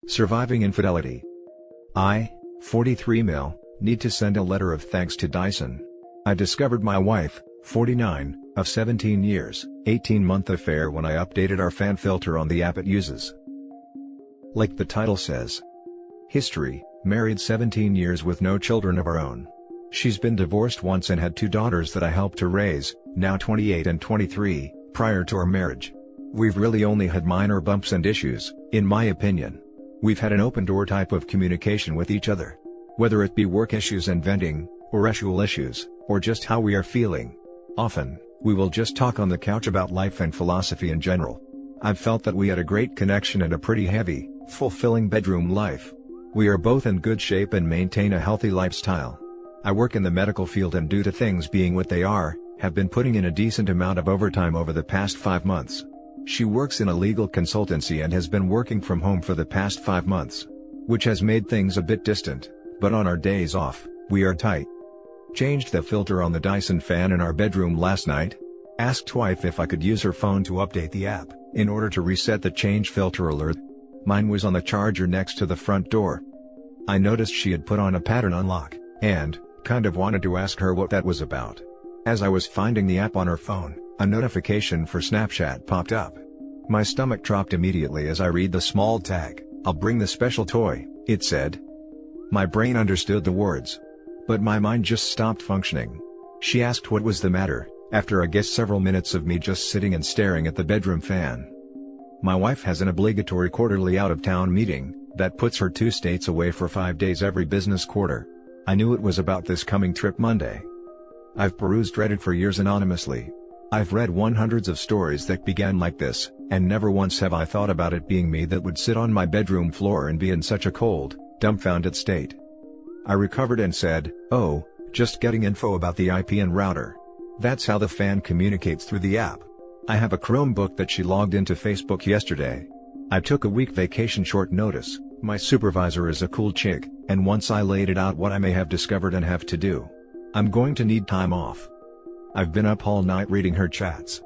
Surviving infidelity. I, 43 male, need to send a letter of thanks to Dyson. I discovered my wife, 49, of 17 years, 18-month affair when I updated our fan filter on the app it uses. Like the title says. History: married 17 years with no children of our own. She's been divorced once and had 2 daughters that I helped to raise, now 28 and 23, prior to our marriage. We've really only had minor bumps and issues, in my opinion. We've had an open-door type of communication with each other. Whether it be work issues and venting, or actual issues, or just how we are feeling. Often, we will just talk on the couch about life and philosophy in general. I've felt that we had a great connection and a pretty heavy, fulfilling bedroom life. We are both in good shape and maintain a healthy lifestyle. I work in the medical field and due to things being what they are, have been putting in a decent amount of overtime over the past 5 months. She works in a legal consultancy and has been working from home for the past 5 months. Which has made things a bit distant, but on our days off, we are tight. Changed the filter on the Dyson fan in our bedroom last night. Asked wife if I could use her phone to update the app, in order to reset the change filter alert. Mine was on the charger next to the front door. I noticed she had put on a pattern unlock, and kind of wanted to ask her what that was about. As I was finding the app on her phone, a notification for Snapchat popped up. My stomach dropped immediately as I read the small tag. "I'll bring the special toy," it said. My brain understood the words, but my mind just stopped functioning. She asked what was the matter, after I guess several minutes of me just sitting and staring at the bedroom fan. My wife has an obligatory quarterly out-of-town meeting, that puts her 2 states away for 5 days every business quarter. I knew it was about this coming trip Monday. I've perused Reddit for years anonymously. I've read hundreds of stories that began like this, and never once have I thought about it being me that would sit on my bedroom floor and be in such a cold, dumbfounded state. I recovered and said, "Oh, just getting info about the IP and router." That's how the fan communicates through the app. I have a Chromebook that she logged into Facebook yesterday. I took a week vacation short notice. My supervisor is a cool chick, and once I laid it out what I may have discovered and have to do, I'm going to need time off. I've been up all night reading her chats.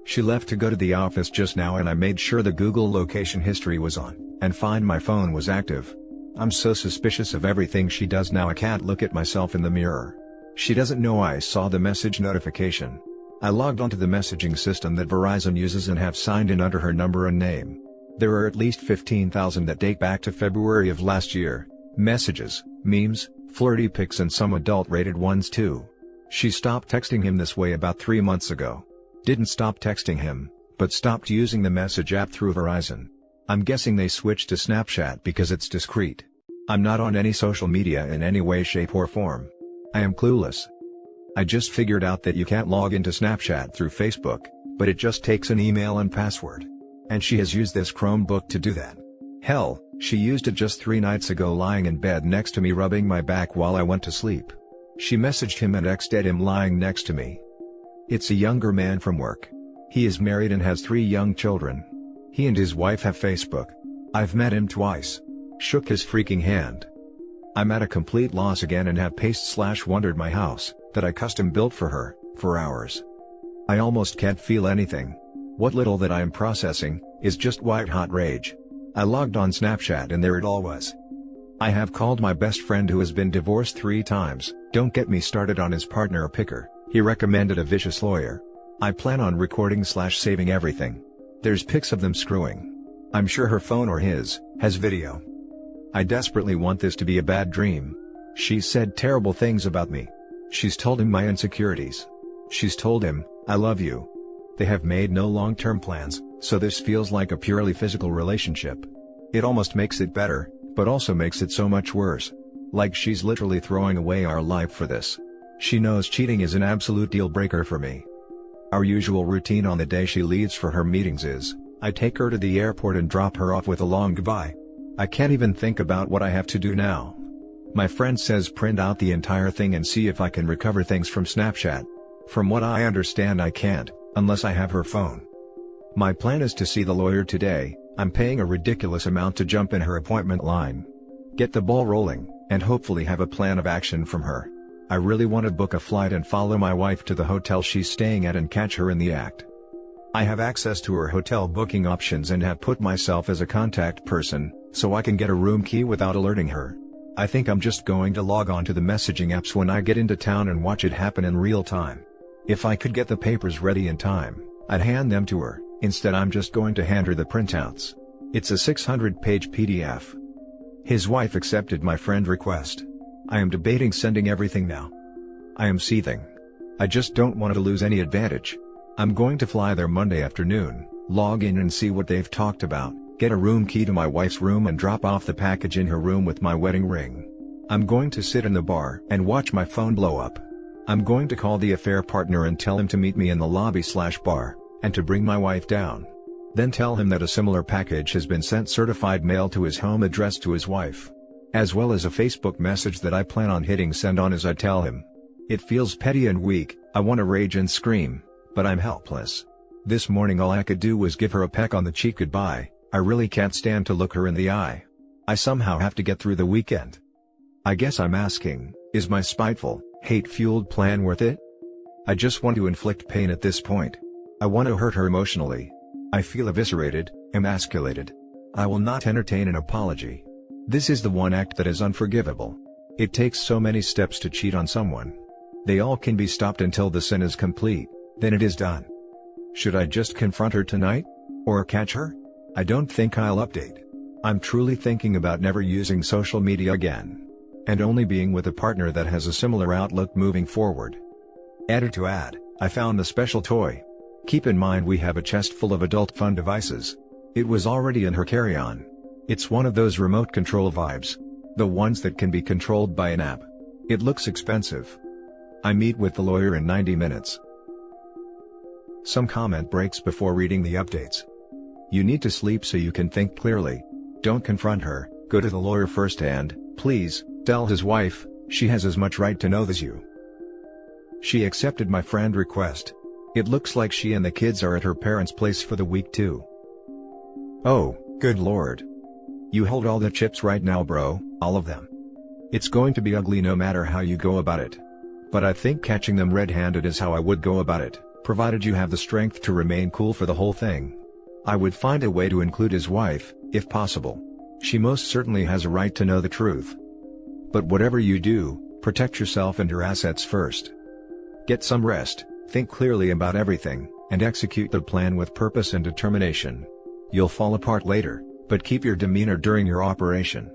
She left to go to the office just now and I made sure the Google location history was on, and Find My Phone was active. I'm so suspicious of everything she does now I can't look at myself in the mirror. She doesn't know I saw the message notification. I logged onto the messaging system that Verizon uses and have signed in under her number and name. There are at least 15,000 that date back to February of last year. Messages, memes, flirty pics and some adult-rated ones too. She stopped texting him this way about 3 months ago. Didn't stop texting him, but stopped using the message app through Verizon. I'm guessing they switched to Snapchat because it's discreet. I'm not on any social media in any way, shape or form. I am clueless. I just figured out that you can't log into Snapchat through Facebook, but it just takes an email and password. And she has used this Chromebook to do that. Hell, she used it just 3 nights ago lying in bed next to me rubbing my back while I went to sleep. She messaged him and texted him lying next to me. It's a younger man from work. He is married and has 3 young children. He and his wife have Facebook. I've met him twice. Shook his freaking hand. I'm at a complete loss again and have paced/wondered my house, that I custom built for her, for hours. I almost can't feel anything. What little that I am processing, is just white hot rage. I logged on Snapchat and there it all was. I have called my best friend who has been divorced 3 times, don't get me started on his partner picker, he recommended a vicious lawyer. I plan on recording/saving everything. There's pics of them screwing. I'm sure her phone or his, has video. I desperately want this to be a bad dream. She's said terrible things about me. She's told him my insecurities. She's told him, "I love you." They have made no long-term plans, so this feels like a purely physical relationship. It almost makes it better, but also makes it so much worse. Like she's literally throwing away our life for this. She knows cheating is an absolute deal breaker for me. Our usual routine on the day she leaves for her meetings is, I take her to the airport and drop her off with a long goodbye. I can't even think about what I have to do now. My friend says print out the entire thing and see if I can recover things from Snapchat. From what I understand I can't, unless I have her phone. My plan is to see the lawyer today. I'm paying a ridiculous amount to jump in her appointment line. Get the ball rolling, and hopefully have a plan of action from her. I really want to book a flight and follow my wife to the hotel she's staying at and catch her in the act. I have access to her hotel booking options and have put myself as a contact person, so I can get a room key without alerting her. I think I'm just going to log on to the messaging apps when I get into town and watch it happen in real time. If I could get the papers ready in time, I'd hand them to her. Instead I'm just going to hand her the printouts. It's a 600-page PDF. His wife accepted my friend request. I am debating sending everything now. I am seething. I just don't want to lose any advantage. I'm going to fly there Monday afternoon, log in and see what they've talked about, get a room key to my wife's room and drop off the package in her room with my wedding ring. I'm going to sit in the bar and watch my phone blow up. I'm going to call the affair partner and tell him to meet me in the lobby/bar, and to bring my wife down. Then tell him that a similar package has been sent certified mail to his home address to his wife. As well as a Facebook message that I plan on hitting send on as I tell him. It feels petty and weak, I want to rage and scream, but I'm helpless. This morning all I could do was give her a peck on the cheek goodbye. I really can't stand to look her in the eye. I somehow have to get through the weekend. I guess I'm asking, is my spiteful, hate-fueled plan worth it? I just want to inflict pain at this point. I want to hurt her emotionally. I feel eviscerated, emasculated. I will not entertain an apology. This is the one act that is unforgivable. It takes so many steps to cheat on someone. They all can be stopped until the sin is complete, then it is done. Should I just confront her tonight? Or catch her? I don't think I'll update. I'm truly thinking about never using social media again. And only being with a partner that has a similar outlook moving forward. Added to add, I found a special toy. Keep in mind we have a chest full of adult fun devices. It was already in her carry-on. It's one of those remote control vibes. The ones that can be controlled by an app. It looks expensive. I meet with the lawyer in 90 minutes. Some comment breaks before reading the updates. You need to sleep so you can think clearly. Don't confront her, go to the lawyer first and, please, tell his wife, she has as much right to know as you. She accepted my friend request. It looks like she and the kids are at her parents' place for the week too. Oh, good lord. You hold all the chips right now bro, all of them. It's going to be ugly no matter how you go about it. But I think catching them red-handed is how I would go about it, provided you have the strength to remain cool for the whole thing. I would find a way to include his wife, if possible. She most certainly has a right to know the truth. But whatever you do, protect yourself and your assets first. Get some rest, think clearly about everything, and execute the plan with purpose and determination. You'll fall apart later, but keep your demeanor during your operation.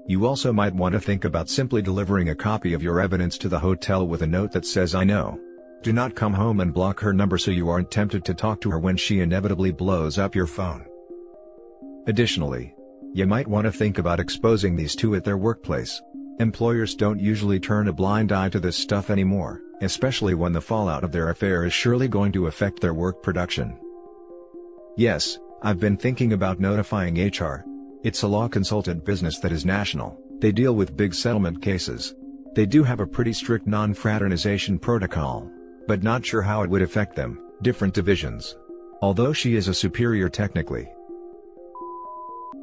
You also might want to think about simply delivering a copy of your evidence to the hotel with a note that says I know. Do not come home and block her number so you aren't tempted to talk to her when she inevitably blows up your phone. Additionally, you might want to think about exposing these two at their workplace. Employers don't usually turn a blind eye to this stuff anymore, especially when the fallout of their affair is surely going to affect their work production. Yes, I've been thinking about notifying HR. It's a law consultant business that is national, they deal with big settlement cases. They do have a pretty strict non-fraternization protocol, but not sure how it would affect them, different divisions. Although she is a superior technically.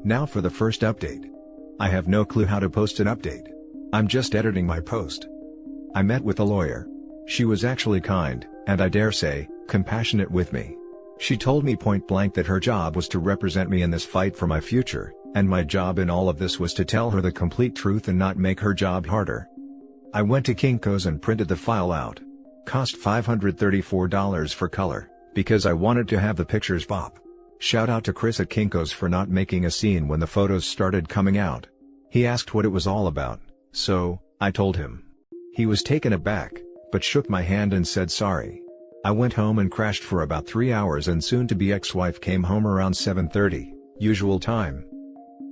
Now for the first update. I have no clue how to post an update. I'm just editing my post. I met with a lawyer. She was actually kind, and I dare say, compassionate with me. She told me point blank that her job was to represent me in this fight for my future, and my job in all of this was to tell her the complete truth and not make her job harder. I went to Kinko's and printed the file out. Cost $534 for color, because I wanted to have the pictures pop. Shout out to Chris at Kinko's for not making a scene when the photos started coming out. He asked what it was all about, so, I told him. He was taken aback, but shook my hand and said sorry. I went home and crashed for about 3 hours and soon-to-be ex-wife came home around 7:30, usual time.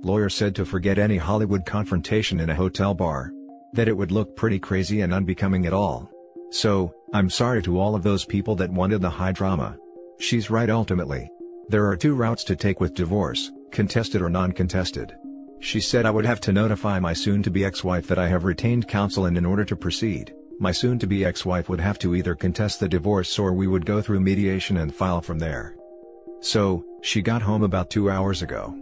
Lawyer said to forget any Hollywood confrontation in a hotel bar. That it would look pretty crazy and unbecoming at all. So, I'm sorry to all of those people that wanted the high drama. She's right ultimately. There are two routes to take with divorce, contested or non-contested. She said I would have to notify my soon-to-be ex-wife that I have retained counsel and in order to proceed, my soon-to-be ex-wife would have to either contest the divorce or we would go through mediation and file from there. So, she got home about 2 hours ago.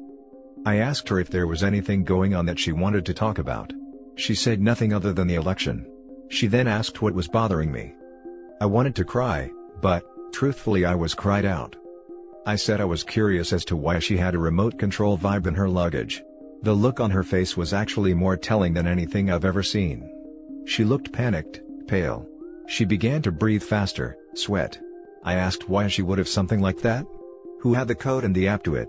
I asked her if there was anything going on that she wanted to talk about. She said nothing other than the election. She then asked what was bothering me. I wanted to cry, but, truthfully I was cried out. I said I was curious as to why she had a remote control vibe in her luggage. The look on her face was actually more telling than anything I've ever seen. She looked panicked, pale. She began to breathe faster, sweat. I asked why she would have something like that. Who had the code and the app to it?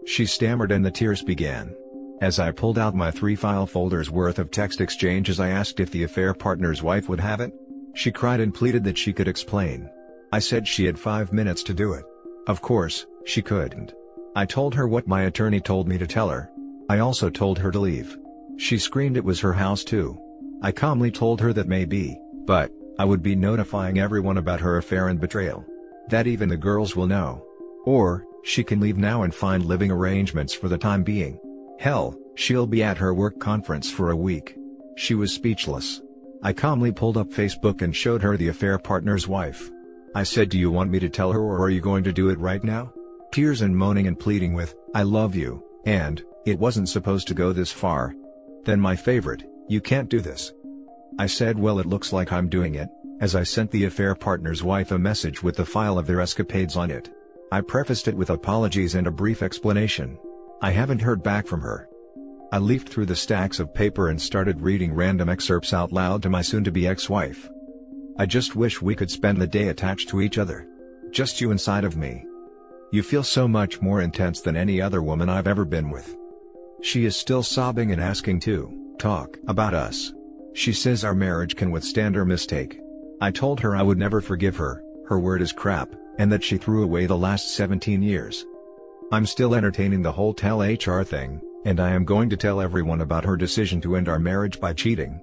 She stammered and the tears began. As I pulled out my 3-file folders worth of text exchanges, I asked if the affair partner's wife would have it. She cried and pleaded that she could explain. I said she had 5 minutes to do it. Of course, she couldn't. I told her what my attorney told me to tell her. I also told her to leave. She screamed it was her house too. I calmly told her that maybe, but I would be notifying everyone about her affair and betrayal. That even the girls will know. Or, she can leave now and find living arrangements for the time being. Hell, she'll be at her work conference for a week. She was speechless. I calmly pulled up Facebook and showed her the affair partner's wife. I said, "Do you want me to tell her or are you going to do it right now?" Tears and moaning and pleading with, "I love you, and it wasn't supposed to go this far." Then my favorite, "You can't do this." I said, "Well, it looks like I'm doing it," as I sent the affair partner's wife a message with the file of their escapades on it. I prefaced it with apologies and a brief explanation. I haven't heard back from her. I leafed through the stacks of paper and started reading random excerpts out loud to my soon-to-be ex-wife. "I just wish we could spend the day attached to each other. Just you inside of me. You feel so much more intense than any other woman I've ever been with." She is still sobbing and asking to talk about us. She says our marriage can withstand her mistake. I told her I would never forgive her, her word is crap, and that she threw away the last 17 years. I'm still entertaining the whole tell HR thing, and I am going to tell everyone about her decision to end our marriage by cheating.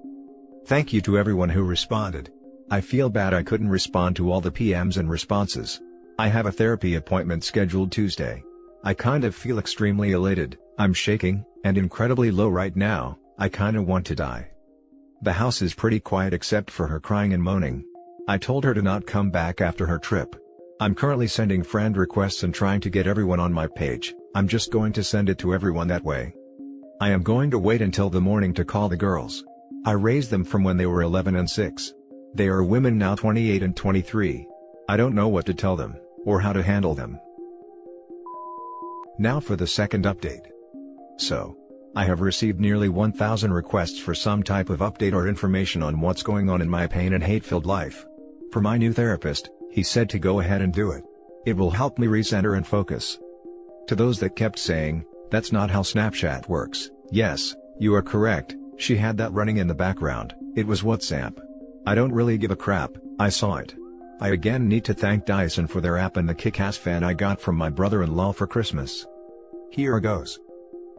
Thank you to everyone who responded. I feel bad I couldn't respond to all the PMs and responses. I have a therapy appointment scheduled Tuesday. I kind of feel extremely elated, I'm shaking, and incredibly low right now. I kinda want to die. The house is pretty quiet except for her crying and moaning. I told her to not come back after her trip. I'm currently sending friend requests and trying to get everyone on my page. I'm just going to send it to everyone that way. I am going to wait until the morning to call the girls. I raised them from when they were 11 and 6. They are women now, 28 and 23. I don't know what to tell them, or how to handle them. Now for the second update. So, I have received nearly 1,000 requests for some type of update or information on what's going on in my pain and hate-filled life. For my new therapist, he said to go ahead and do it. It will help me recenter and focus. To those that kept saying, "That's not how Snapchat works," yes, you are correct, she had that running in the background. It was WhatsApp. I don't really give a crap, I saw it. I again need to thank Dyson for their app and the kick-ass fan I got from my brother-in-law for Christmas. Here goes.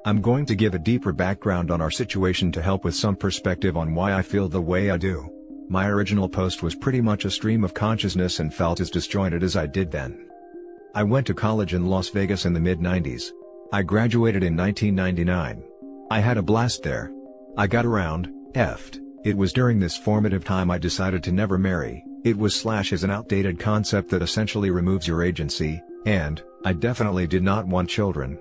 I'm going to give a deeper background on our situation to help with some perspective on why I feel the way I do. My original post was pretty much a stream of consciousness and felt as disjointed as I did then. I went to college in Las Vegas in the mid-90s. I graduated in 1999. I had a blast there. I got around, effed. It was during this formative time I decided to never marry. It was / an outdated concept that essentially removes your agency, and I definitely did not want children.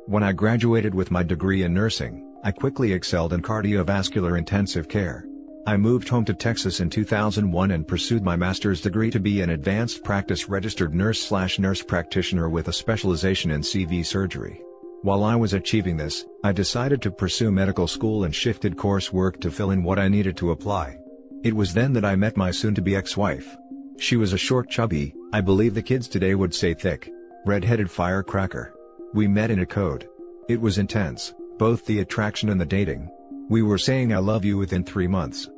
When I graduated with my degree in nursing, I quickly excelled in cardiovascular intensive care. I moved home to Texas in 2001 and pursued my master's degree to be an advanced practice registered nurse/nurse practitioner with a specialization in CV surgery. While I was achieving this, I decided to pursue medical school and shifted coursework to fill in what I needed to apply. It was then that I met my soon-to-be ex-wife. She was a short, chubby, I believe the kids today would say thick, red-headed firecracker. We met in a code. It was intense, both the attraction and the dating. We were saying I love you within 3 months.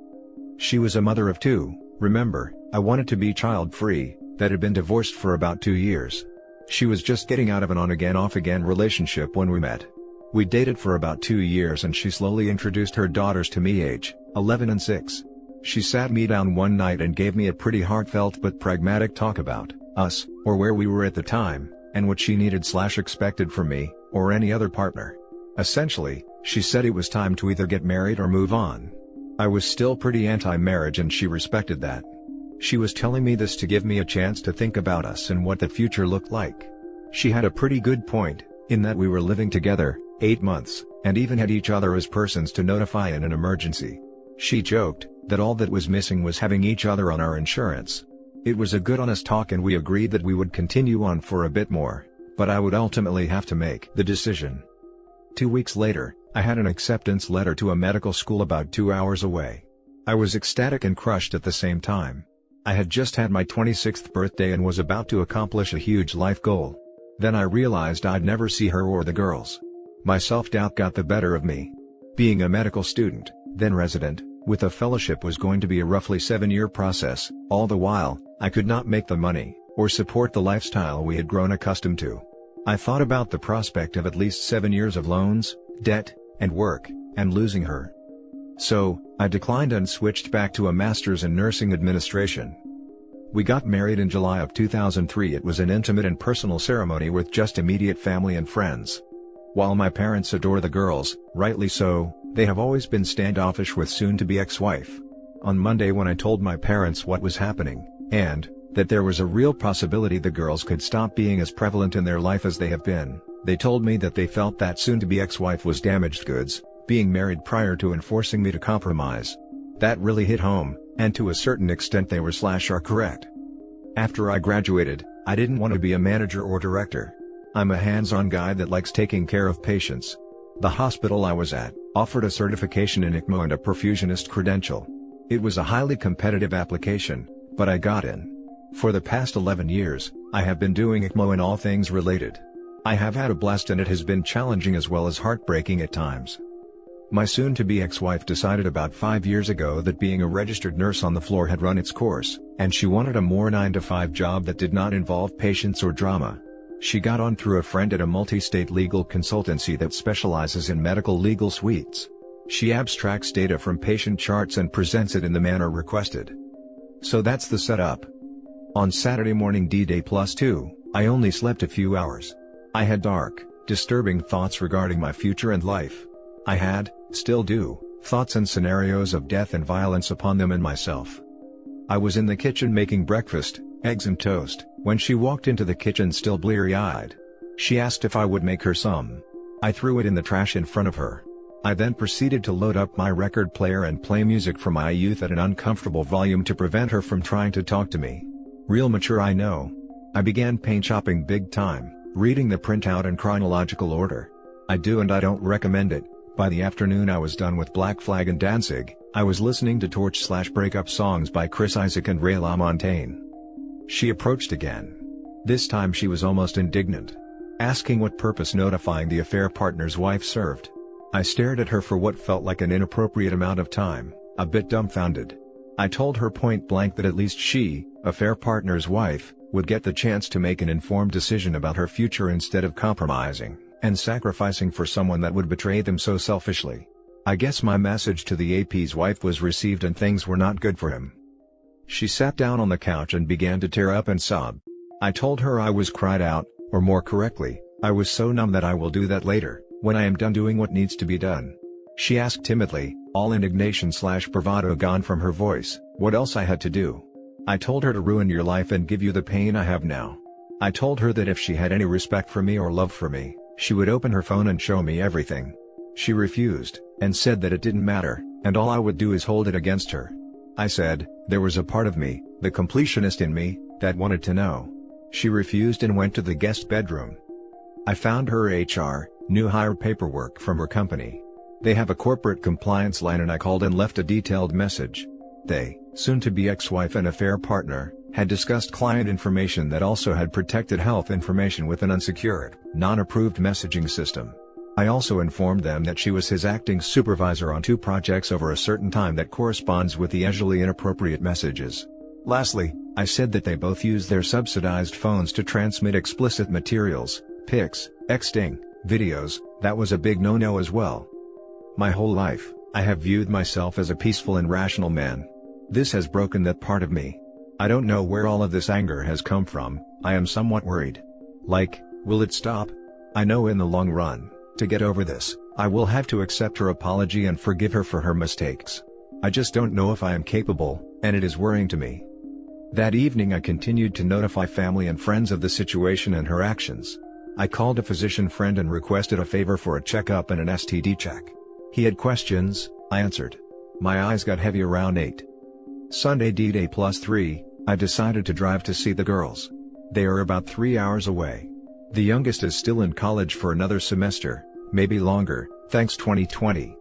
She was a mother of 2, remember, I wanted to be child-free, that had been divorced for about 2 years. She was just getting out of an on-again off-again relationship when we met. We dated for about 2 years and she slowly introduced her daughters to me, age 11 and 6. She sat me down one night and gave me a pretty heartfelt but pragmatic talk about us, or where we were at the time, and what she needed / expected from me, or any other partner. Essentially, she said it was time to either get married or move on. I was still pretty anti-marriage and she respected that. She was telling me this to give me a chance to think about us and what the future looked like. She had a pretty good point, in that we were living together, 8 months, and even had each other as persons to notify in an emergency. She joked that all that was missing was having each other on our insurance. It was a good honest talk and we agreed that we would continue on for a bit more, but I would ultimately have to make the decision. 2 weeks later, I had an acceptance letter to a medical school about 2 hours away. I was ecstatic and crushed at the same time. I had just had my 26th birthday and was about to accomplish a huge life goal. Then I realized I'd never see her or the girls. My self-doubt got the better of me. Being a medical student, then resident, with a fellowship was going to be a roughly 7-year process. All the while, I could not make the money, or support the lifestyle we had grown accustomed to. I thought about the prospect of at least 7 years of loans, debt, and work, and losing her. So, I declined and switched back to a master's in nursing administration. We got married in July of 2003. It was an intimate and personal ceremony with just immediate family and friends. While my parents adore the girls, rightly so, they have always been standoffish with soon-to-be ex-wife. On Monday, when I told my parents what was happening, and that there was a real possibility the girls could stop being as prevalent in their life as they have been, they told me that they felt that soon-to-be ex-wife was damaged goods, being married prior to and forcing me to compromise. That really hit home, and to a certain extent they were/are correct. After I graduated, I didn't want to be a manager or director. I'm a hands-on guy that likes taking care of patients. The hospital I was at offered a certification in ECMO and a perfusionist credential. It was a highly competitive application, but I got in. For the past 11 years, I have been doing ECMO and all things related. I have had a blast, and it has been challenging as well as heartbreaking at times. My soon-to-be ex-wife decided about 5 years ago that being a registered nurse on the floor had run its course, and she wanted a more 9-to-5 job that did not involve patients or drama. She got on through a friend at a multi-state legal consultancy that specializes in medical legal suites. She abstracts data from patient charts and presents it in the manner requested. So that's the setup. On Saturday morning, D-Day +2, I only slept a few hours. I had dark, disturbing thoughts regarding my future and life. I had, still do, thoughts and scenarios of death and violence upon them and myself. I was in the kitchen making breakfast, eggs and toast, when she walked into the kitchen still bleary-eyed. She asked if I would make her some. I threw it in the trash in front of her. I then proceeded to load up my record player and play music from my youth at an uncomfortable volume to prevent her from trying to talk to me. Real mature, I know. I began paint shopping big time, reading the printout in chronological order. I do and I don't recommend it. By the afternoon I was done with Black Flag and Danzig. I was listening to Torch/Breakup songs by Chris Isaak and Ray LaMontagne. She approached again. This time she was almost indignant, asking what purpose notifying the affair partner's wife served. I stared at her for what felt like an inappropriate amount of time, a bit dumbfounded. I told her point blank that at least she, affair partner's wife, would get the chance to make an informed decision about her future instead of compromising and sacrificing for someone that would betray them so selfishly. I guess my message to the AP's wife was received and things were not good for him. She sat down on the couch and began to tear up and sob. I told her I was cried out, or more correctly, I was so numb that I will do that later, when I am done doing what needs to be done. She asked timidly, all indignation/bravado gone from her voice, what else I had to do. I told her to ruin your life and give you the pain I have now. I told her that if she had any respect for me or love for me, she would open her phone and show me everything. She refused, and said that it didn't matter, and all I would do is hold it against her. I said, there was a part of me, the completionist in me, that wanted to know. She refused and went to the guest bedroom. I found her HR, new hire paperwork from her company. They have a corporate compliance line and I called and left a detailed message. They, soon-to-be ex-wife and affair partner, had discussed client information that also had protected health information with an unsecured, non-approved messaging system. I also informed them that she was his acting supervisor on 2 projects over a certain time that corresponds with the usually inappropriate messages. Lastly, I said that they both use their subsidized phones to transmit explicit materials, pics, texting, videos. That was a big no-no as well. My whole life, I have viewed myself as a peaceful and rational man. This has broken that part of me. I don't know where all of this anger has come from. I am somewhat worried. Like, will it stop? I know in the long run, to get over this, I will have to accept her apology and forgive her for her mistakes. I just don't know if I am capable, and it is worrying to me. That evening I continued to notify family and friends of the situation and her actions. I called a physician friend and requested a favor for a checkup and an STD check. He had questions, I answered. My eyes got heavy around 8. Sunday D-Day +3, I decided to drive to see the girls. They are about 3 hours away. The youngest is still in college for another semester, maybe longer, thanks 2020.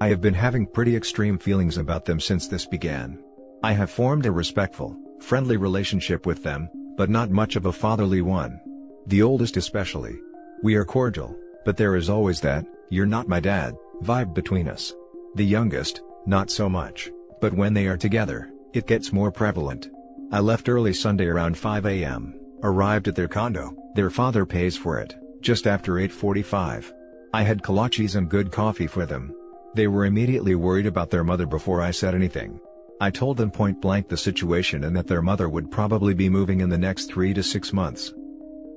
I have been having pretty extreme feelings about them since this began. I have formed a respectful, friendly relationship with them, but not much of a fatherly one. The oldest especially. We are cordial, but there is always that, "you're not my dad," vibe between us. The youngest, not so much, but when they are together, it gets more prevalent. I left early Sunday around 5 a.m., arrived at their condo, their father pays for it, just after 8:45. I had kolaches and good coffee for them. They were immediately worried about their mother before I said anything. I told them point blank the situation and that their mother would probably be moving in the next 3 to 6 months.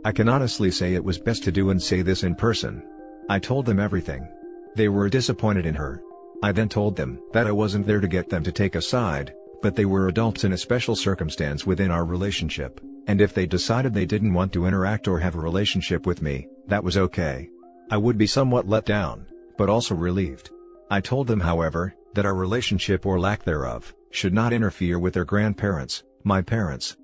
I can honestly say it was best to do and say this in person. I told them everything. They were disappointed in her. I then told them that I wasn't there to get them to take a side, but they were adults in a special circumstance within our relationship, and if they decided they didn't want to interact or have a relationship with me, that was okay. I would be somewhat let down, but also relieved. I told them, however, that our relationship or lack thereof should not interfere with their grandparents, my parents.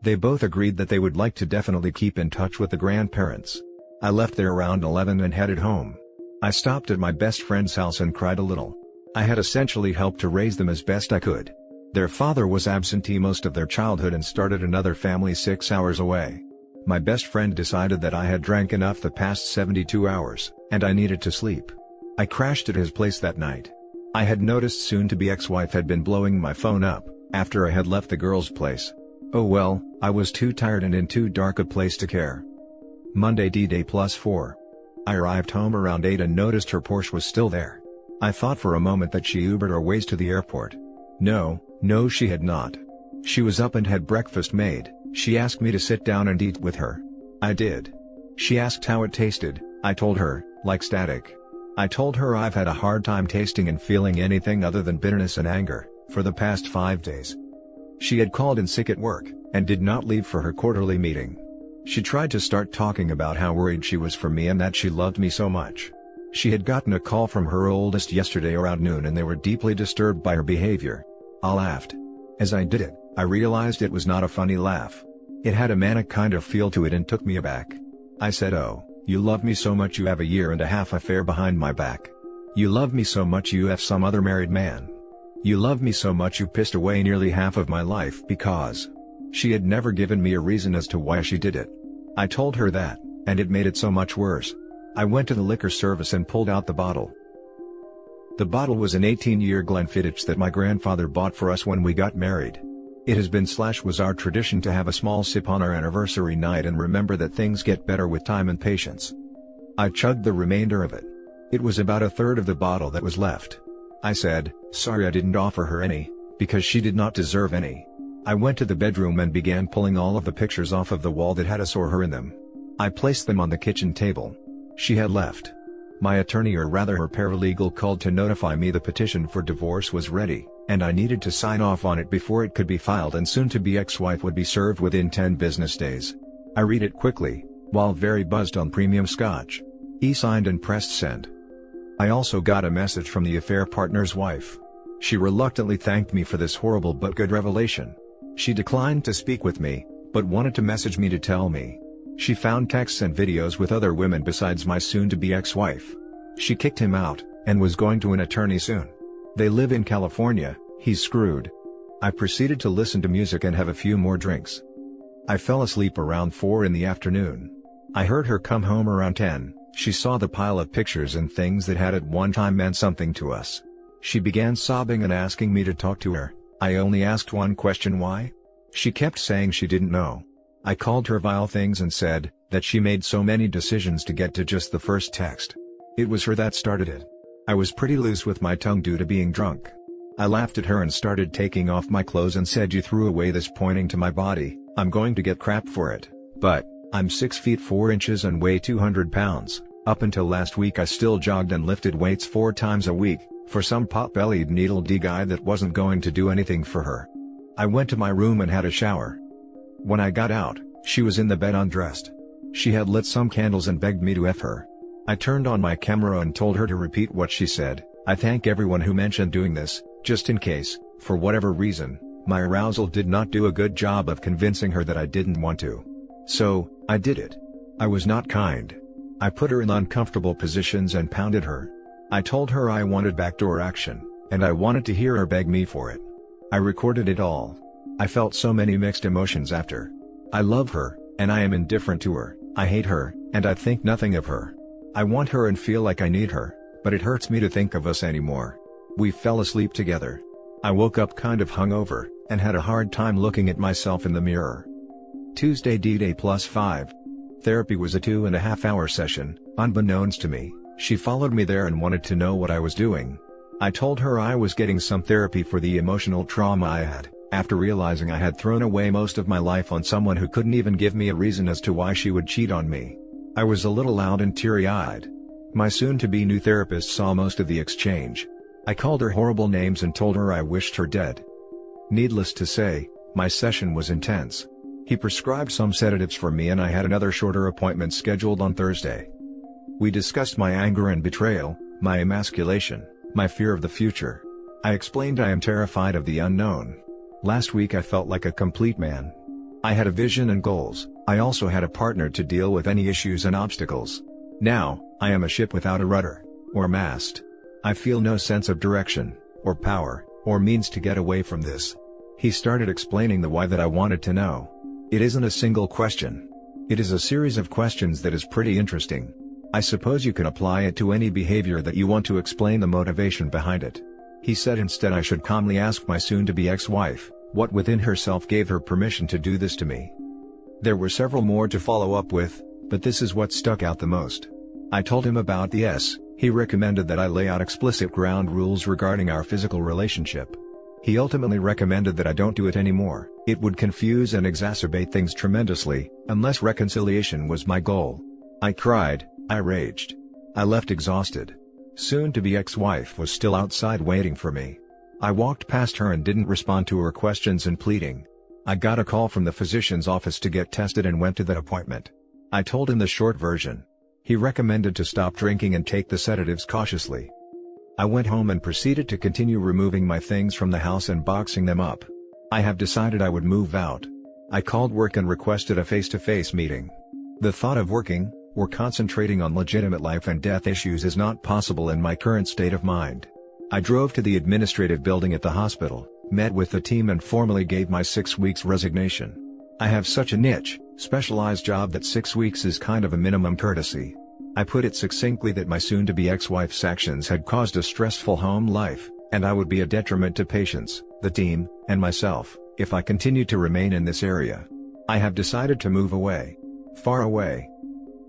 They both agreed that they would like to definitely keep in touch with the grandparents. I left there around 11 and headed home. I stopped at my best friend's house and cried a little. I had essentially helped to raise them as best I could. Their father was absentee most of their childhood and started another family 6 hours away. My best friend decided that I had drank enough the past 72 hours, and I needed to sleep. I crashed at his place that night. I had noticed soon-to-be ex-wife had been blowing my phone up, after I had left the girl's place. Oh well, I was too tired and in too dark a place to care. Monday D-Day +4. I arrived home around 8 and noticed her Porsche was still there. I thought for a moment that she Ubered her ways to the airport. No, she had not. She was up and had breakfast made. She asked me to sit down and eat with her. I did. She asked how it tasted. I told her, like static. I told her I've had a hard time tasting and feeling anything other than bitterness and anger, for the past 5 days. She had called in sick at work, and did not leave for her quarterly meeting. She tried to start talking about how worried she was for me and that she loved me so much. She had gotten a call from her oldest yesterday around noon and they were deeply disturbed by her behavior. I laughed. As I did it, I realized it was not a funny laugh. It had a manic kind of feel to it and took me aback. I said, "Oh, you love me so much you have a 1.5-year affair behind my back. You love me so much you have some other married man. You love me so much you pissed away nearly half of my life because..." She had never given me a reason as to why she did it. I told her that, and it made it so much worse. I went to the liquor service and pulled out the bottle. The bottle was an 18-year Glenfiddich that my grandfather bought for us when we got married. It has been / was our tradition to have a small sip on our anniversary night and remember that things get better with time and patience. I chugged the remainder of it. It was about a third of the bottle that was left. I said, "Sorry I didn't offer her any, because she did not deserve any." I went to the bedroom and began pulling all of the pictures off of the wall that had us or her in them. I placed them on the kitchen table. She had left. My attorney, or rather her paralegal, called to notify me the petition for divorce was ready, and I needed to sign off on it before it could be filed and soon-to-be ex-wife would be served within 10 business days. I read it quickly, while very buzzed on premium scotch. E-signed and pressed send. I also got a message from the affair partner's wife. She reluctantly thanked me for this horrible but good revelation. She declined to speak with me, but wanted to message me to tell me. She found texts and videos with other women besides my soon-to-be ex-wife. She kicked him out, and was going to an attorney soon. They live in California, he's screwed. I proceeded to listen to music and have a few more drinks. I fell asleep around 4 in the afternoon. I heard her come home around 10, she saw the pile of pictures and things that had at one time meant something to us. She began sobbing and asking me to talk to her. I only asked one question: why? She kept saying she didn't know. I called her vile things and said that she made so many decisions to get to just the first text. It was her that started it. I was pretty loose with my tongue due to being drunk. I laughed at her and started taking off my clothes and said, "You threw away this," pointing to my body. "I'm going to get crap for it. But I'm 6 feet 4 inches and weigh 200 pounds. Up until last week I still jogged and lifted weights 4 times a week, for some pot-bellied needle-D guy that wasn't going to do anything for her." I went to my room and had a shower. When I got out, she was in the bed undressed. She had lit some candles and begged me to F her. I turned on my camera and told her to repeat what she said. I thank everyone who mentioned doing this, just in case, for whatever reason, my arousal did not do a good job of convincing her that I didn't want to. So, I did it. I was not kind. I put her in uncomfortable positions and pounded her. I told her I wanted backdoor action, and I wanted to hear her beg me for it. I recorded it all. I felt so many mixed emotions after. I love her, and I am indifferent to her. I hate her, and I think nothing of her. I want her and feel like I need her, but it hurts me to think of us anymore. We fell asleep together. I woke up kind of hungover, and had a hard time looking at myself in the mirror. Tuesday D-Day +5. Therapy was a 2.5-hour session. Unbeknownst to me, she followed me there and wanted to know what I was doing. I told her I was getting some therapy for the emotional trauma I had, after realizing I had thrown away most of my life on someone who couldn't even give me a reason as to why she would cheat on me. I was a little loud and teary-eyed. My soon-to-be new therapist saw most of the exchange. I called her horrible names and told her I wished her dead. Needless to say, my session was intense. He prescribed some sedatives for me and I had another shorter appointment scheduled on Thursday. We discussed my anger and betrayal, my emasculation, my fear of the future. I explained I am terrified of the unknown. Last week I felt like a complete man. I had a vision and goals. I also had a partner to deal with any issues and obstacles. Now, I am a ship without a rudder, or mast. I feel no sense of direction, or power, or means to get away from this. He started explaining the why that I wanted to know. It isn't a single question. It is a series of questions that is pretty interesting. I suppose you can apply it to any behavior that you want to explain the motivation behind it. He said instead I should calmly ask my soon-to-be ex-wife, what within herself gave her permission to do this to me. There were several more to follow up with, but this is what stuck out the most. I told him about the S. He recommended that I lay out explicit ground rules regarding our physical relationship. He ultimately recommended that I don't do it anymore. It would confuse and exacerbate things tremendously, unless reconciliation was my goal. I cried, I raged. I left exhausted. Soon-to-be ex-wife was still outside waiting for me. I walked past her and didn't respond to her questions and pleading. I got a call from the physician's office to get tested and went to that appointment. I told him the short version. He recommended to stop drinking and take the sedatives cautiously. I went home and proceeded to continue removing my things from the house and boxing them up. I have decided I would move out. I called work and requested a face-to-face meeting. The thought of working, or concentrating on legitimate life and death issues is not possible in my current state of mind. I drove to the administrative building at the hospital, met with the team and formally gave my 6 weeks resignation. I have such a niche, specialized job that 6 weeks is kind of a minimum courtesy. I put it succinctly that my soon-to-be ex-wife's actions had caused a stressful home life, and I would be a detriment to patients, the team, and myself, if I continued to remain in this area. I have decided to move away. Far away.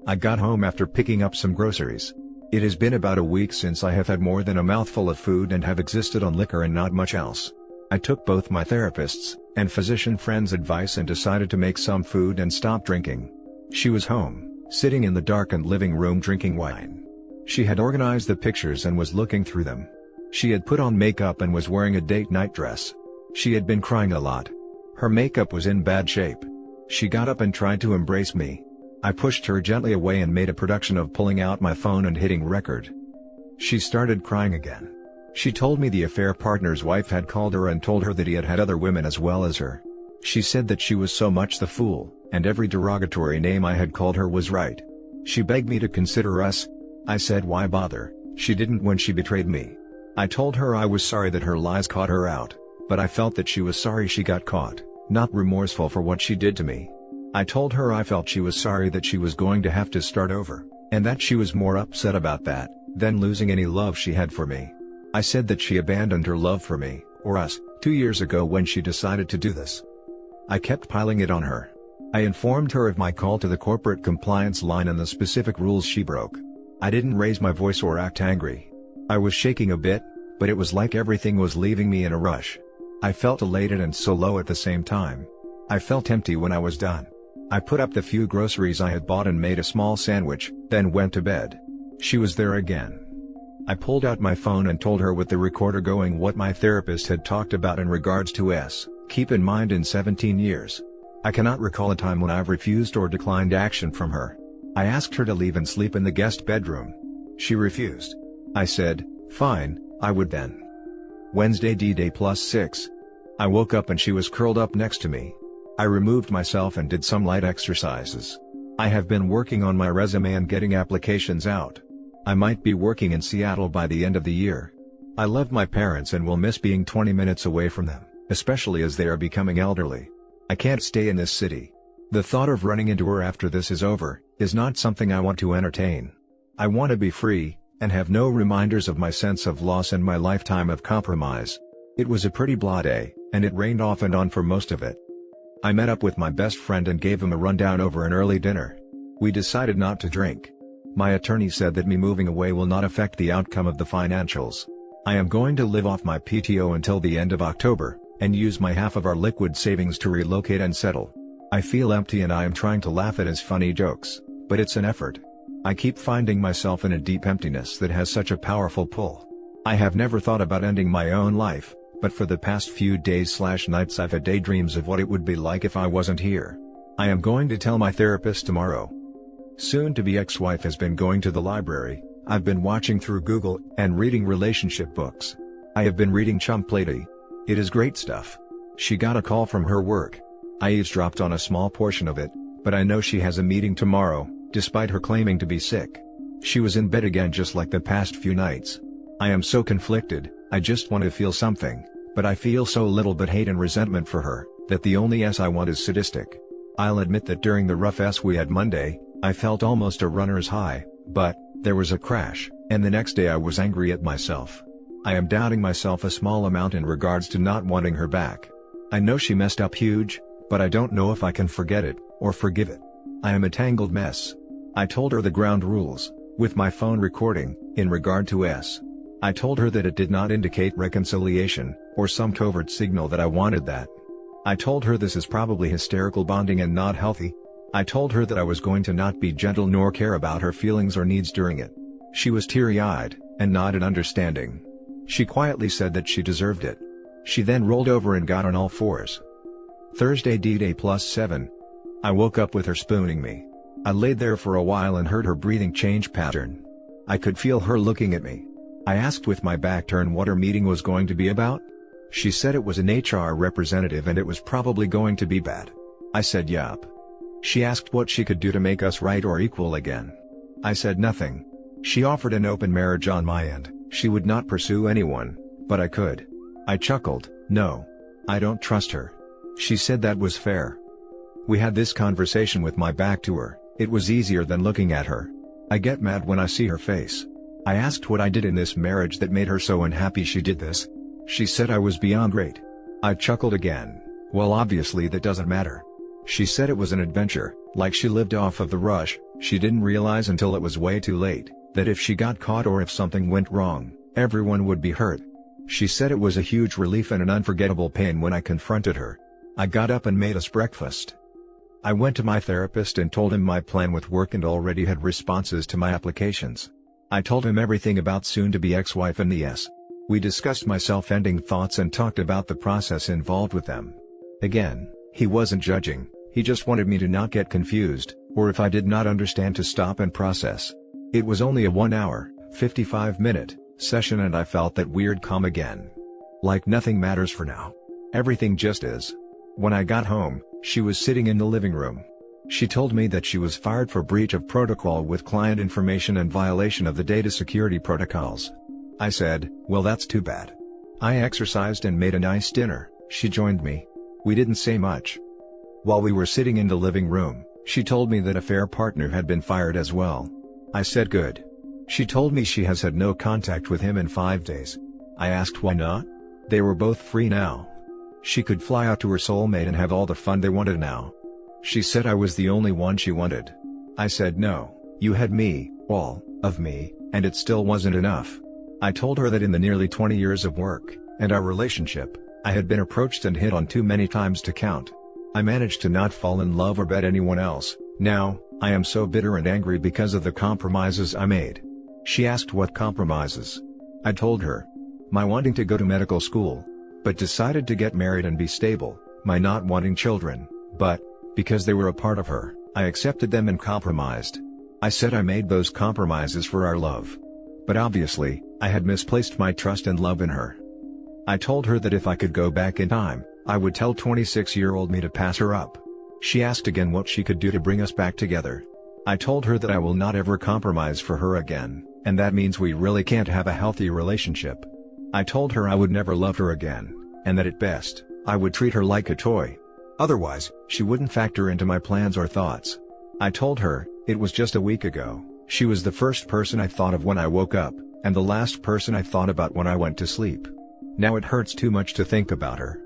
I got home after picking up some groceries. It has been about a week since I have had more than a mouthful of food and have existed on liquor and not much else. I took both my therapist's and physician friend's advice and decided to make some food and stop drinking. She was home, sitting in the darkened living room drinking wine. She had organized the pictures and was looking through them. She had put on makeup and was wearing a date night dress. She had been crying a lot. Her makeup was in bad shape. She got up and tried to embrace me. I pushed her gently away and made a production of pulling out my phone and hitting record. She started crying again. She told me the affair partner's wife had called her and told her that he had had other women as well as her. She said that she was so much the fool, and every derogatory name I had called her was right. She begged me to consider us. I said why bother, she didn't when she betrayed me. I told her I was sorry that her lies caught her out, but I felt that she was sorry she got caught, not remorseful for what she did to me. I told her I felt she was sorry that she was going to have to start over, and that she was more upset about that, than losing any love she had for me. I said that she abandoned her love for me, or us, 2 years ago when she decided to do this. I kept piling it on her. I informed her of my call to the corporate compliance line and the specific rules she broke. I didn't raise my voice or act angry. I was shaking a bit, but it was like everything was leaving me in a rush. I felt elated and so low at the same time. I felt empty when I was done. I put up the few groceries I had bought and made a small sandwich, then went to bed. She was there again. I pulled out my phone and told her with the recorder going what my therapist had talked about in regards to S. Keep in mind in 17 years. I cannot recall a time when I've refused or declined action from her. I asked her to leave and sleep in the guest bedroom. She refused. I said, fine, I would then. Wednesday D-Day +6. I woke up and she was curled up next to me. I removed myself and did some light exercises. I have been working on my resume and getting applications out. I might be working in Seattle by the end of the year. I love my parents and will miss being 20 minutes away from them, especially as they are becoming elderly. I can't stay in this city. The thought of running into her after this is over is not something I want to entertain. I want to be free, and have no reminders of my sense of loss and my lifetime of compromise. It was a pretty blah day, and it rained off and on for most of it. I met up with my best friend and gave him a rundown over an early dinner. We decided not to drink. My attorney said that me moving away will not affect the outcome of the financials. I am going to live off my PTO until the end of October, and use my half of our liquid savings to relocate and settle. I feel empty and I am trying to laugh at his funny jokes, but it's an effort. I keep finding myself in a deep emptiness that has such a powerful pull. I have never thought about ending my own life, but for the past few days/nights I've had daydreams of what it would be like if I wasn't here. I am going to tell my therapist tomorrow. Soon-to-be ex-wife has been going to the library. I've been watching through Google and reading relationship books. I have been reading Untitled. It is great stuff. She got a call from her work. I eavesdropped on a small portion of it, but I know she has a meeting tomorrow, despite her claiming to be sick. She was in bed again just like the past few nights. I am so conflicted. I just want to feel something, but I feel so little but hate and resentment for her, that the only S I want is sadistic. I'll admit that during the rough S we had Monday, I felt almost a runner's high, but there was a crash, and the next day I was angry at myself. I am doubting myself a small amount in regards to not wanting her back. I know she messed up huge, but I don't know if I can forget it, or forgive it. I am a tangled mess. I told her the ground rules, with my phone recording, in regard to S. I told her that it did not indicate reconciliation, or some covert signal that I wanted that. I told her this is probably hysterical bonding and not healthy. I told her that I was going to not be gentle nor care about her feelings or needs during it. She was teary-eyed, and nodded understanding. She quietly said that she deserved it. She then rolled over and got on all fours. Thursday D-Day +7. I woke up with her spooning me. I laid there for a while and heard her breathing change pattern. I could feel her looking at me. I asked with my back turned what her meeting was going to be about. She said it was an HR representative and it was probably going to be bad. I said yup. She asked what she could do to make us right or equal again. I said nothing. She offered an open marriage on my end. She would not pursue anyone, but I could. I chuckled, no. I don't trust her. She said that was fair. We had this conversation with my back to her. It was easier than looking at her. I get mad when I see her face. I asked what I did in this marriage that made her so unhappy she did this. She said I was beyond great. I chuckled again. Well, obviously that doesn't matter. She said it was an adventure, like she lived off of the rush. She didn't realize until it was way too late, that if she got caught or if something went wrong, everyone would be hurt. She said it was a huge relief and an unforgettable pain when I confronted her. I got up and made us breakfast. I went to my therapist and told him my plan with work and already had responses to my applications. I told him everything about soon-to-be ex-wife and the S. We discussed my self-ending thoughts and talked about the process involved with them. Again, he wasn't judging, he just wanted me to not get confused, or if I did not understand to stop and process. It was only a 1 hour, 55-minute session and I felt that weird calm again. Like nothing matters for now. Everything just is. When I got home, she was sitting in the living room. She told me that she was fired for breach of protocol with client information and violation of the data security protocols. I said, well, that's too bad. I exercised and made a nice dinner. She joined me. We didn't say much. While we were sitting in the living room, she told me that a fair partner had been fired as well. I said good. She told me she has had no contact with him in 5 days. I asked why not? They were both free now. She could fly out to her soulmate and have all the fun they wanted now. She said I was the only one she wanted. I said no, you had me, all of me, and it still wasn't enough. I told her that in the nearly 20 years of work, and our relationship, I had been approached and hit on too many times to count. I managed to not fall in love or bet anyone else. Now, I am so bitter and angry because of the compromises I made. She asked what compromises. I told her. My wanting to go to medical school, but decided to get married and be stable, my not wanting children, but, because they were a part of her, I accepted them and compromised. I said I made those compromises for our love. But obviously, I had misplaced my trust and love in her. I told her that if I could go back in time, I would tell 26-year-old me to pass her up. She asked again what she could do to bring us back together. I told her that I will not ever compromise for her again, and that means we really can't have a healthy relationship. I told her I would never love her again, and that at best, I would treat her like a toy. Otherwise, she wouldn't factor into my plans or thoughts. I told her, it was just a week ago, she was the first person I thought of when I woke up, and the last person I thought about when I went to sleep. Now it hurts too much to think about her.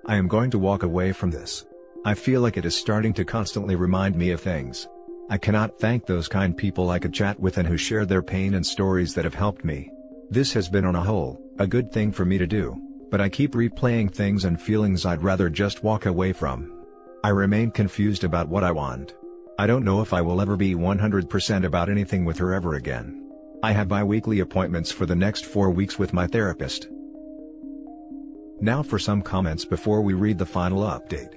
I am going to walk away from this. I feel like it is starting to constantly remind me of things. I cannot thank those kind people I could chat with and who shared their pain and stories that have helped me. This has been on a whole, a good thing for me to do, but I keep replaying things and feelings I'd rather just walk away from. I remain confused about what I want. I don't know if I will ever be 100% about anything with her ever again. I have bi-weekly appointments for the next 4 weeks with my therapist. Now for some comments before we read the final update.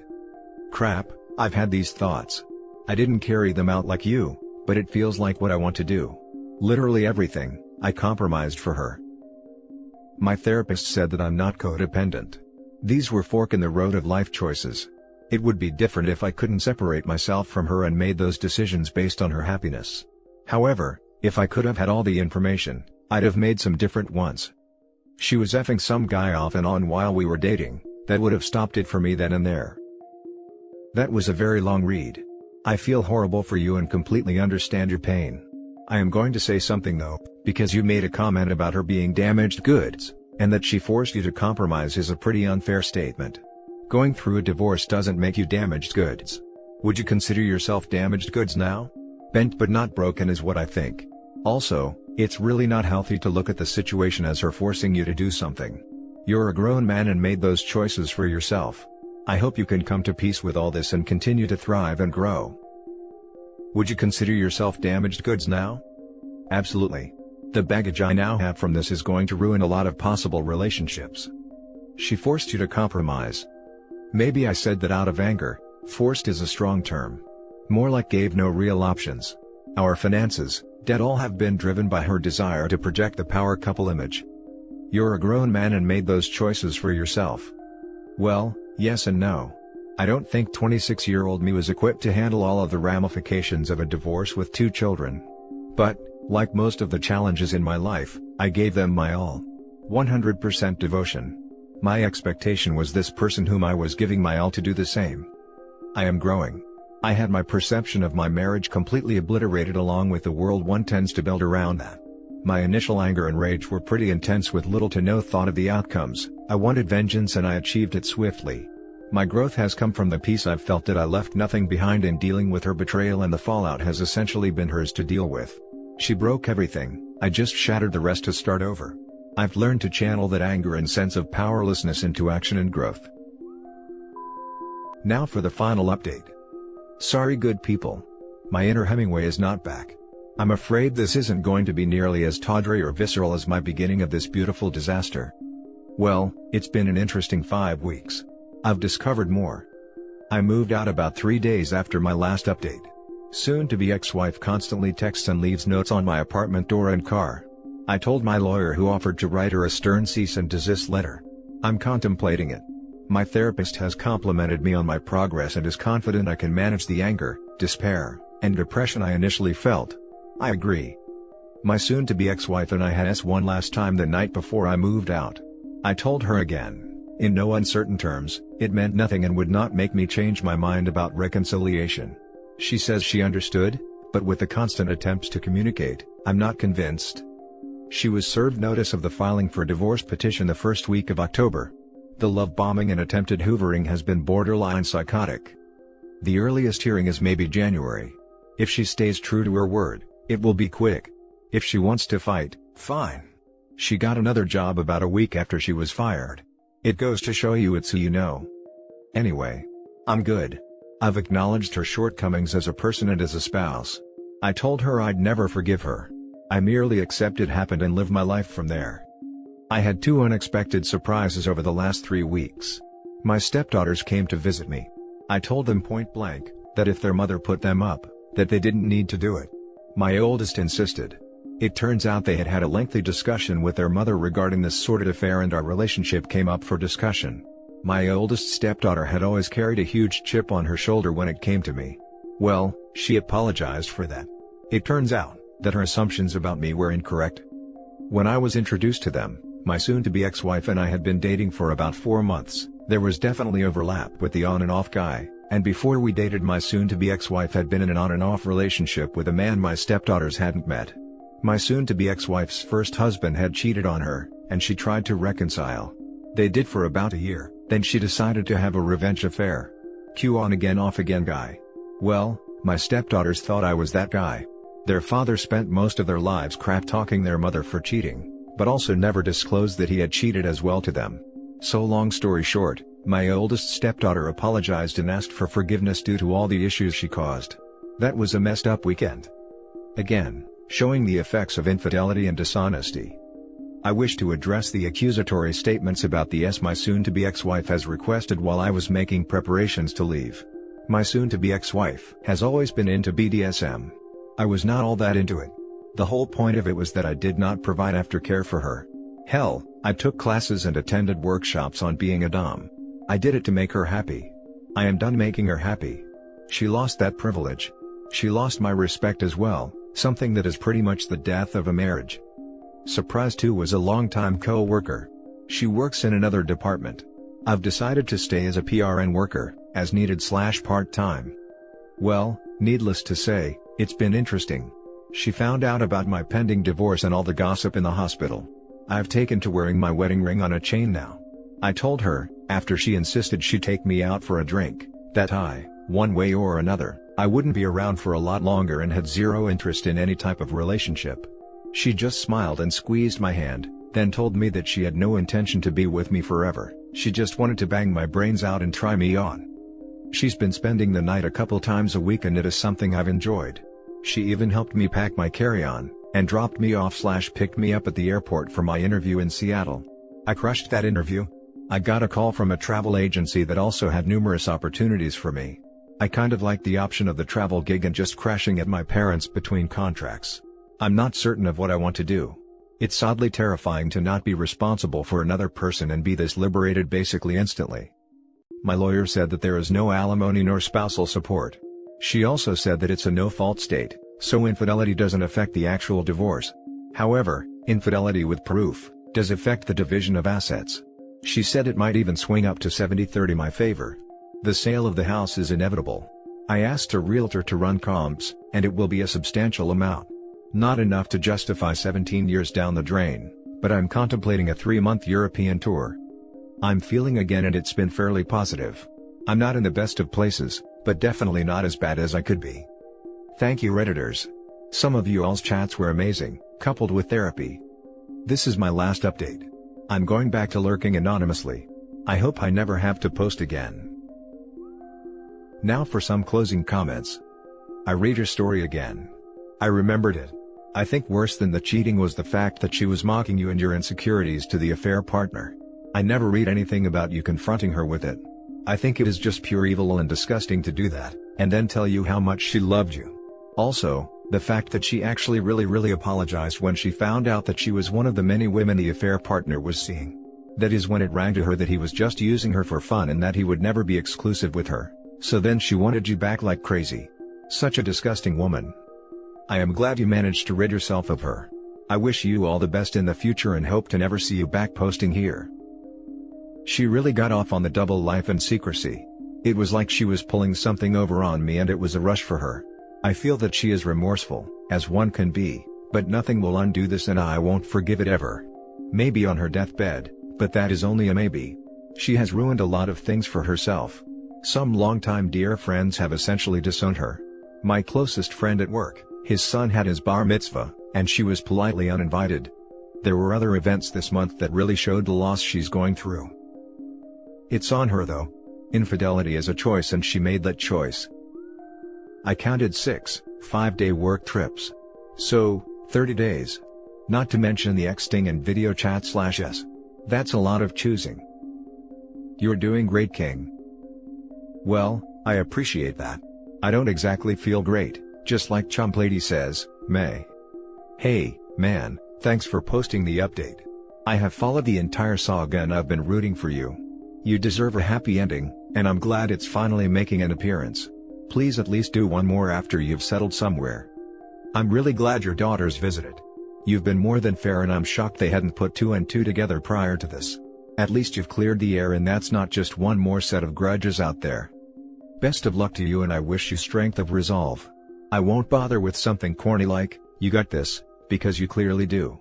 Crap, I've had these thoughts. I didn't carry them out like you, but it feels like what I want to do. Literally everything, I compromised for her. My therapist said that I'm not codependent. These were fork in the road of life choices. It would be different if I couldn't separate myself from her and made those decisions based on her happiness. However, if I could have had all the information, I'd have made some different ones. She was effing some guy off and on while we were dating, that would have stopped it for me then and there. That was a very long read. I feel horrible for you and completely understand your pain. I am going to say something though, because you made a comment about her being damaged goods, and that she forced you to compromise is a pretty unfair statement. Going through a divorce doesn't make you damaged goods. Would you consider yourself damaged goods now? Bent but not broken is what I think. Also, it's really not healthy to look at the situation as her forcing you to do something. You're a grown man and made those choices for yourself. I hope you can come to peace with all this and continue to thrive and grow. Would you consider yourself damaged goods now? Absolutely. The baggage I now have from this is going to ruin a lot of possible relationships. She forced you to compromise. Maybe I said that out of anger. Forced is a strong term. More like gave no real options. Our finances, debt all have been driven by her desire to project the power couple image. You're a grown man and made those choices for yourself. Well, yes and no. I don't think 26-year-old me was equipped to handle all of the ramifications of a divorce with 2 children. But, like most of the challenges in my life, I gave them my all. 100% devotion. My expectation was this person whom I was giving my all to do the same. I am growing. I had my perception of my marriage completely obliterated along with the world one tends to build around that. My initial anger and rage were pretty intense with little to no thought of the outcomes. I wanted vengeance and I achieved it swiftly. My growth has come from the peace I've felt that I left nothing behind in dealing with her betrayal, and the fallout has essentially been hers to deal with. She broke everything, I just shattered the rest to start over. I've learned to channel that anger and sense of powerlessness into action and growth. Now for the final update. Sorry good people. My inner Hemingway is not back. I'm afraid this isn't going to be nearly as tawdry or visceral as my beginning of this beautiful disaster. Well, it's been an interesting 5 weeks. I've discovered more. I moved out about 3 days after my last update. Soon-to-be ex-wife constantly texts and leaves notes on my apartment door and car. I told my lawyer, who offered to write her a stern cease and desist letter. I'm contemplating it. My therapist has complimented me on my progress and is confident I can manage the anger, despair, and depression I initially felt. I agree. My soon-to-be ex-wife and I had one last time the night before I moved out. I told her again, in no uncertain terms, it meant nothing and would not make me change my mind about reconciliation. She says she understood, but with the constant attempts to communicate, I'm not convinced. She was served notice of the filing for divorce petition the first week of October. The love bombing and attempted hoovering has been borderline psychotic. The earliest hearing is maybe January. If she stays true to her word, it will be quick. If she wants to fight, fine. She got another job about a week after she was fired. It goes to show you it's who you know. Anyway, I'm good. I've acknowledged her shortcomings as a person and as a spouse. I told her I'd never forgive her. I merely accept it happened and live my life from there. I had 2 unexpected surprises over the last 3 weeks. My stepdaughters came to visit me. I told them point blank, that if their mother put them up, that they didn't need to do it. My oldest insisted. It turns out they had had a lengthy discussion with their mother regarding this sordid affair and our relationship came up for discussion. My oldest stepdaughter had always carried a huge chip on her shoulder when it came to me. Well, she apologized for that. It turns out that her assumptions about me were incorrect. When I was introduced to them, my soon-to-be ex-wife and I had been dating for about 4 months. There was definitely overlap with the on and off guy, and before we dated, my soon-to-be ex-wife had been in an on and off relationship with a man my stepdaughters hadn't met. My soon-to-be ex-wife's first husband had cheated on her, and she tried to reconcile. They did for about a year, then she decided to have a revenge affair. Q on again off again guy. Well, my stepdaughters thought I was that guy. Their father spent most of their lives crap-talking their mother for cheating, but also never disclosed that he had cheated as well to them. So long story short, my oldest stepdaughter apologized and asked for forgiveness due to all the issues she caused. That was a messed up weekend. Again, showing the effects of infidelity and dishonesty. I wish to address the accusatory statements about the my soon-to-be ex-wife has requested while I was making preparations to leave. My soon-to-be ex-wife has always been into BDSM. I was not all that into it. The whole point of it was that I did not provide aftercare for her. Hell, I took classes and attended workshops on being a dom. I did it to make her happy. I am done making her happy. She lost that privilege. She lost my respect as well, something that is pretty much the death of a marriage. Surprise 2 was a longtime co-worker. She works in another department. I've decided to stay as a PRN worker, as needed / part-time. Well, needless to say, it's been interesting. She found out about my pending divorce and all the gossip in the hospital. I've taken to wearing my wedding ring on a chain now. I told her, after she insisted she'd take me out for a drink, that one way or another, I wouldn't be around for a lot longer and had zero interest in any type of relationship. She just smiled and squeezed my hand, then told me that she had no intention to be with me forever, she just wanted to bang my brains out and try me on. She's been spending the night a couple times a week and it is something I've enjoyed. She even helped me pack my carry-on, and dropped me off / picked me up at the airport for my interview in Seattle. I crushed that interview. I got a call from a travel agency that also had numerous opportunities for me. I kind of liked the option of the travel gig and just crashing at my parents' between contracts. I'm not certain of what I want to do. It's oddly terrifying to not be responsible for another person and be this liberated basically instantly. My lawyer said that there is no alimony nor spousal support. She also said that it's a no-fault state, so infidelity doesn't affect the actual divorce. However, infidelity with proof does affect the division of assets. She said it might even swing up to 70-30 my favor. The sale of the house is inevitable. I asked a realtor to run comps, and it will be a substantial amount. Not enough to justify 17 years down the drain, but I'm contemplating a 3-month European tour. I'm feeling again and it's been fairly positive. I'm not in the best of places, but definitely not as bad as I could be. Thank you Redditors. Some of you all's chats were amazing, coupled with therapy. This is my last update. I'm going back to lurking anonymously. I hope I never have to post again. Now for some closing comments. I read your story again. I remembered it. I think worse than the cheating was the fact that she was mocking you and your insecurities to the affair partner. I never read anything about you confronting her with it. I think it is just pure evil and disgusting to do that, and then tell you how much she loved you. Also, the fact that she actually really apologized when she found out that she was one of the many women the affair partner was seeing. That is when it rang to her that he was just using her for fun and that he would never be exclusive with her. So then she wanted you back like crazy. Such a disgusting woman. I am glad you managed to rid yourself of her. I wish you all the best in the future and hope to never see you back posting here. She really got off on the double life and secrecy. It was like she was pulling something over on me and it was a rush for her. I feel that she is remorseful, as one can be, but nothing will undo this and I won't forgive it ever. Maybe on her deathbed, but that is only a maybe. She has ruined a lot of things for herself. Some longtime dear friends have essentially disowned her. My closest friend at work, his son had his bar mitzvah, and she was politely uninvited. There were other events this month that really showed the loss she's going through. It's on her though. Infidelity is a choice and she made that choice. I counted 6 5-day work trips. So, 30 days. Not to mention the texting and video chat /s. That's a lot of choosing. You're doing great, King. Well, I appreciate that. I don't exactly feel great, just like Chump Lady says, May. Hey, man, thanks for posting the update. I have followed the entire saga and I've been rooting for you. You deserve a happy ending, and I'm glad it's finally making an appearance. Please at least do one more after you've settled somewhere. I'm really glad your daughters visited. You've been more than fair, and I'm shocked they hadn't put two and two together prior to this. At least you've cleared the air, and that's not just one more set of grudges out there. Best of luck to you, and I wish you strength of resolve. I won't bother with something corny like, "You got this," because you clearly do.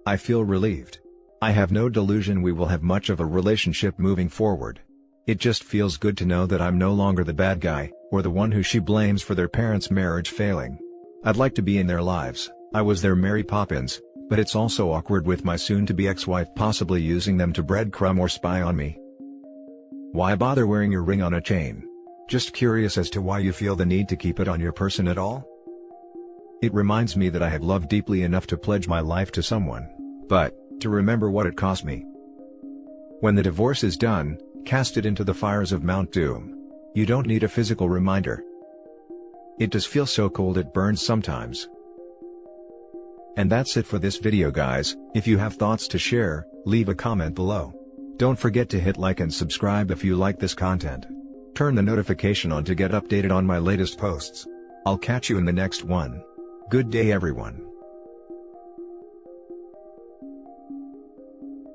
I feel relieved. I have no delusion we will have much of a relationship moving forward. It just feels good to know that I'm no longer the bad guy, or the one who she blames for their parents' marriage failing. I'd like to be in their lives. I was their Mary Poppins, but it's also awkward with my soon-to-be ex-wife possibly using them to breadcrumb or spy on me. Why bother wearing your ring on a chain? Just curious as to why you feel the need to keep it on your person at all? It reminds me that I have loved deeply enough to pledge my life to someone, but to remember what it cost me. When the divorce is done, cast it into the fires of Mount Doom. You don't need a physical reminder. It does feel so cold it burns sometimes. And that's it for this video, guys. If you have thoughts to share, leave a comment below. Don't forget to hit like and subscribe if you like this content. Turn the notification on to get updated on my latest posts. I'll catch you in the next one. Good day, everyone.